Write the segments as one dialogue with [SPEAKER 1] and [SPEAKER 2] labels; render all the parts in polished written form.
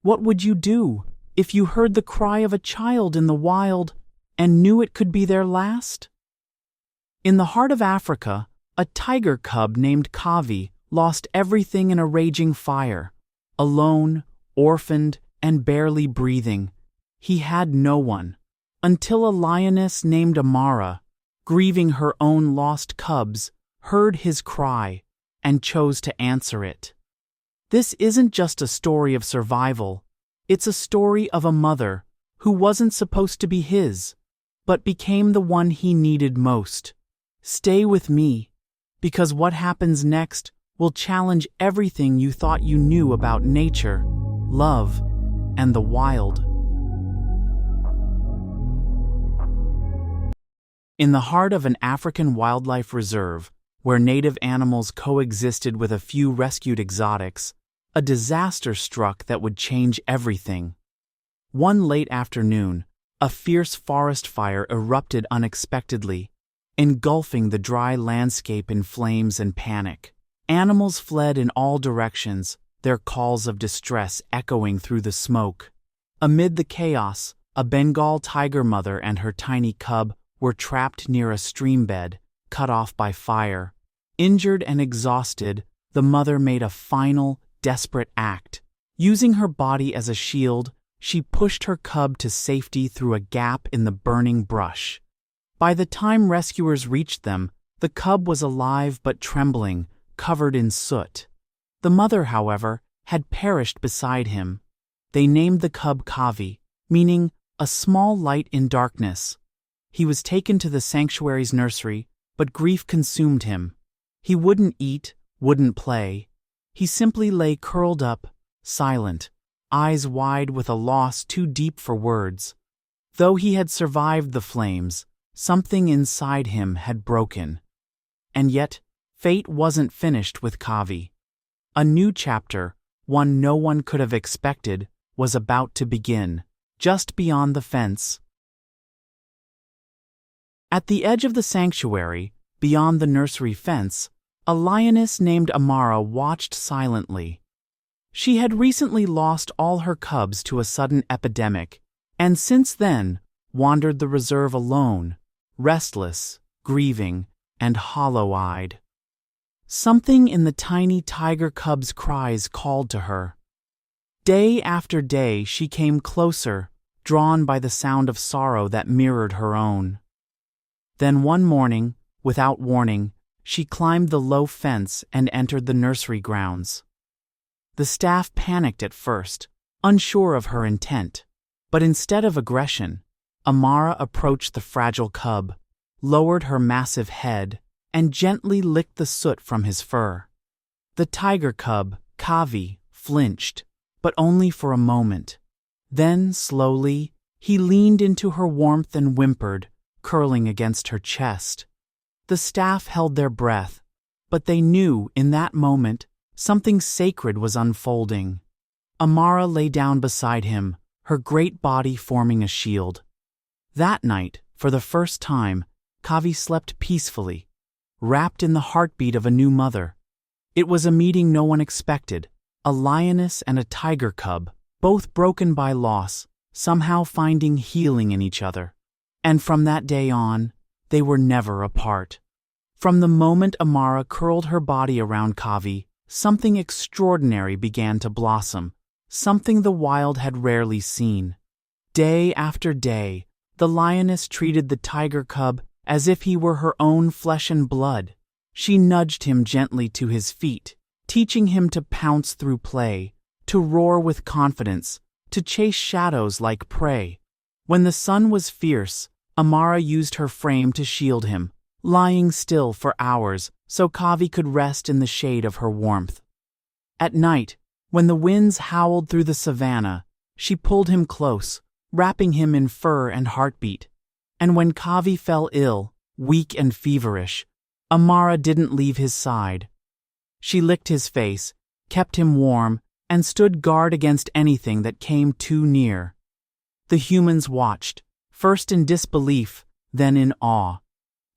[SPEAKER 1] What would you do if you heard the cry of a child in the wild and knew it could be their last? In the heart of Africa, a tiger cub named Kavi lost everything in a raging fire. Alone, orphaned, and barely breathing, he had no one, until a lioness named Amara, grieving her own lost cubs, heard his cry and chose to answer it. This isn't just a story of survival, it's a story of a mother who wasn't supposed to be his, but became the one he needed most. Stay with me, because what happens next will challenge everything you thought you knew about nature, love, and the wild. In the heart of an African wildlife reserve, where native animals coexisted with a few rescued exotics, a disaster struck that would change everything. One late afternoon, a fierce forest fire erupted unexpectedly, engulfing the dry landscape in flames and panic. Animals fled in all directions, their calls of distress echoing through the smoke. Amid the chaos, a Bengal tiger mother and her tiny cub were trapped near a streambed, cut off by fire. Injured and exhausted, the mother made a final, desperate act. Using her body as a shield, she pushed her cub to safety through a gap in the burning brush. By the time rescuers reached them, the cub was alive but trembling, covered in soot. The mother, however, had perished beside him. They named the cub Kavi, meaning a small light in darkness. He was taken to the sanctuary's nursery, but grief consumed him. He wouldn't eat, wouldn't play. He simply lay curled up, silent, eyes wide with a loss too deep for words. Though he had survived the flames, something inside him had broken. And yet, fate wasn't finished with Kavi. A new chapter, one no one could have expected, was about to begin, just beyond the fence. At the edge of the sanctuary, beyond the nursery fence, a lioness named Amara watched silently. She had recently lost all her cubs to a sudden epidemic, and since then wandered the reserve alone, restless, grieving, and hollow-eyed. Something in the tiny tiger cub's cries called to her. Day after day she came closer, drawn by the sound of sorrow that mirrored her own. Then one morning, without warning, she climbed the low fence and entered the nursery grounds. The staff panicked at first, unsure of her intent, but instead of aggression, Amara approached the fragile cub, lowered her massive head, and gently licked the soot from his fur. The tiger cub, Kavi, flinched, but only for a moment. Then, slowly, he leaned into her warmth and whimpered, curling against her chest. The staff held their breath, but they knew, in that moment, something sacred was unfolding. Amara lay down beside him, her great body forming a shield. That night, for the first time, Kavi slept peacefully, wrapped in the heartbeat of a new mother. It was a meeting no one expected, a lioness and a tiger cub, both broken by loss, somehow finding healing in each other. And from that day on, they were never apart. From the moment Amara curled her body around Kavi, something extraordinary began to blossom, something the wild had rarely seen. Day after day, the lioness treated the tiger cub as if he were her own flesh and blood. She nudged him gently to his feet, teaching him to pounce through play, to roar with confidence, to chase shadows like prey. When the sun was fierce, Amara used her frame to shield him, lying still for hours so Kavi could rest in the shade of her warmth. At night, when the winds howled through the savannah, she pulled him close, wrapping him in fur and heartbeat. And when Kavi fell ill, weak and feverish, Amara didn't leave his side. She licked his face, kept him warm, and stood guard against anything that came too near. The humans watched, first in disbelief, then in awe.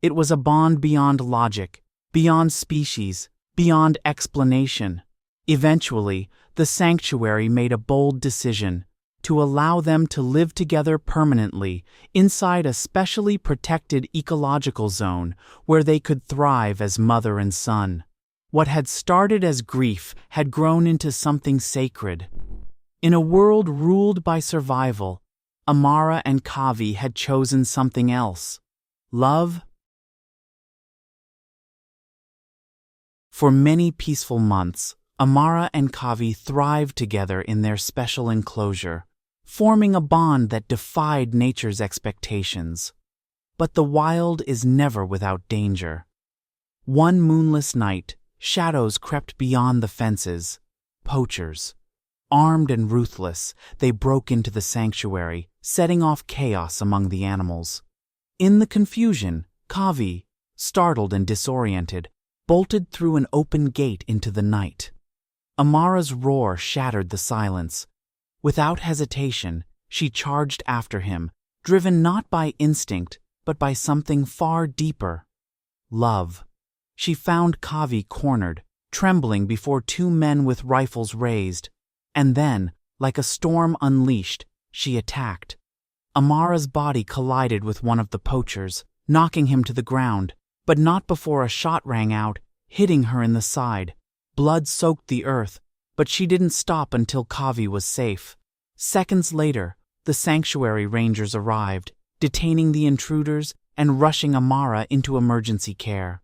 [SPEAKER 1] It was a bond beyond logic, beyond species, beyond explanation. Eventually, the the sanctuary made a bold decision to allow them to live together permanently inside a specially protected ecological zone where they could thrive as mother and son. What had started as grief had grown into something sacred. In a world ruled by survival, Amara and Kavi had chosen something else: love. For many peaceful months, Amara and Kavi thrived together in their special enclosure, forming a bond that defied nature's expectations. But the wild is never without danger. One moonless night, shadows crept beyond the fences. Poachers. Armed and ruthless, they broke into the sanctuary, setting off chaos among the animals. In the confusion, Kavi, startled and disoriented, bolted through an open gate into the night. Amara's roar shattered the silence. Without hesitation, she charged after him, driven not by instinct, but by something far deeper: love. She found Kavi cornered, trembling before two men with rifles raised, and then, like a storm unleashed, she attacked. Amara's body collided with one of the poachers, knocking him to the ground, but not before a shot rang out, hitting her in the side. Blood soaked the earth, but she didn't stop until Kavi was safe. Seconds later, the sanctuary rangers arrived, detaining the intruders and rushing Amara into emergency care.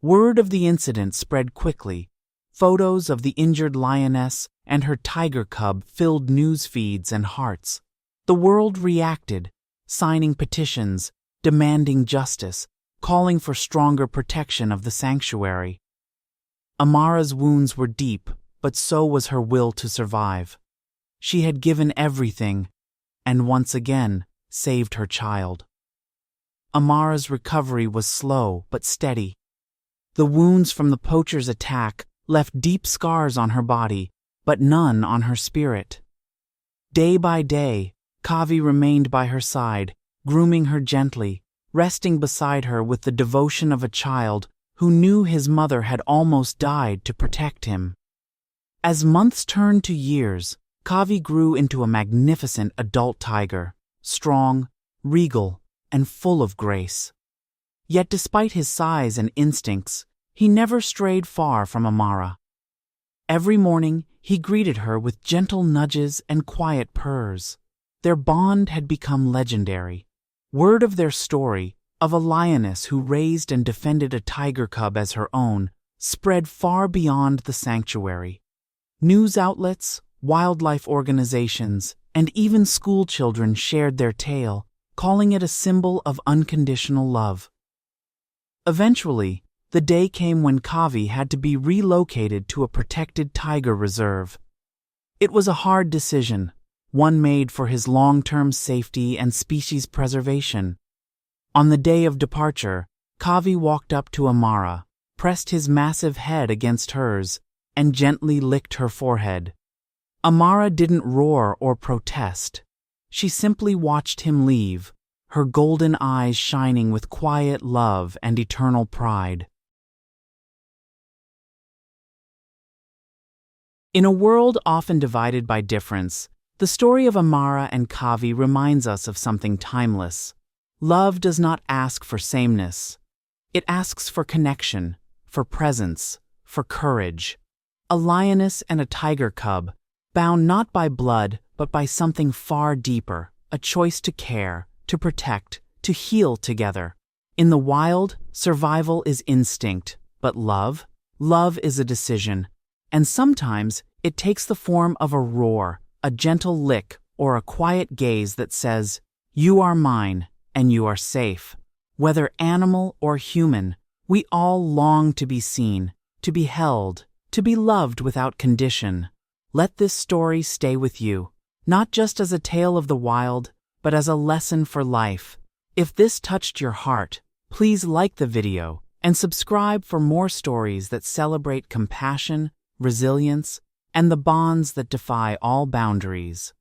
[SPEAKER 1] Word of the incident spread quickly. Photos of the injured lioness and her tiger cub filled news feeds and hearts. The world reacted, signing petitions, demanding justice, calling for stronger protection of the sanctuary. Amara's wounds were deep, but so was her will to survive. She had given everything, and once again saved her child. Amara's recovery was slow but steady. The wounds from the poacher's attack left deep scars on her body, but none on her spirit. Day by day, Kavi remained by her side, grooming her gently, resting beside her with the devotion of a child who knew his mother had almost died to protect him. As months turned to years, Kavi grew into a magnificent adult tiger, strong, regal, and full of grace. Yet despite his size and instincts, he never strayed far from Amara. Every morning, he greeted her with gentle nudges and quiet purrs. Their bond had become legendary. Word of their story, of a lioness who raised and defended a tiger cub as her own, spread far beyond the sanctuary. News outlets, wildlife organizations, and even school children shared their tale, calling it a symbol of unconditional love. Eventually, the day came when Kavi had to be relocated to a protected tiger reserve. It was a hard decision, one made for his long-term safety and species preservation. On the day of departure, Kavi walked up to Amara, pressed his massive head against hers, and gently licked her forehead. Amara didn't roar or protest. She simply watched him leave, her golden eyes shining with quiet love and eternal pride. In a world often divided by difference, the story of Amara and Kavi reminds us of something timeless. Love does not ask for sameness. It asks for connection, for presence, for courage. A lioness and a tiger cub, bound not by blood but by something far deeper, a choice to care, to protect, to heal together. In the wild, survival is instinct, but love is a decision. And sometimes it takes the form of a roar, a gentle lick, or a quiet gaze that says, "You are mine, and you are safe." Whether animal or human, we all long to be seen, to be held, to be loved without condition. Let this story stay with you, not just as a tale of the wild, but as a lesson for life. If this touched your heart, please like the video and subscribe for more stories that celebrate compassion, resilience, and the bonds that defy all boundaries.